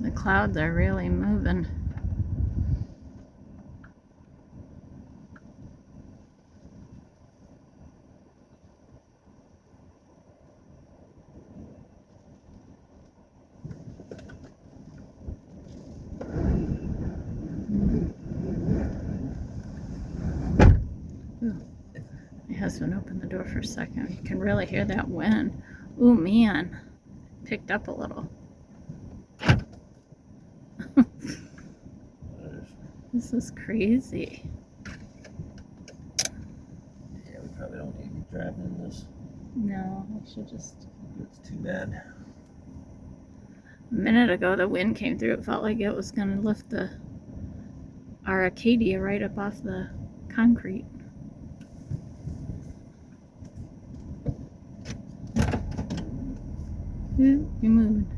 The clouds are really moving. Ooh. My husband opened the door for a second. You can really hear that wind. Ooh, man. Picked up a little. This is crazy. Yeah, we probably don't need to be driving in this. No, I should just... It's too bad. A minute ago, the wind came through. It felt like it was going to lift our Acadia right up off the concrete. Ooh, you moved.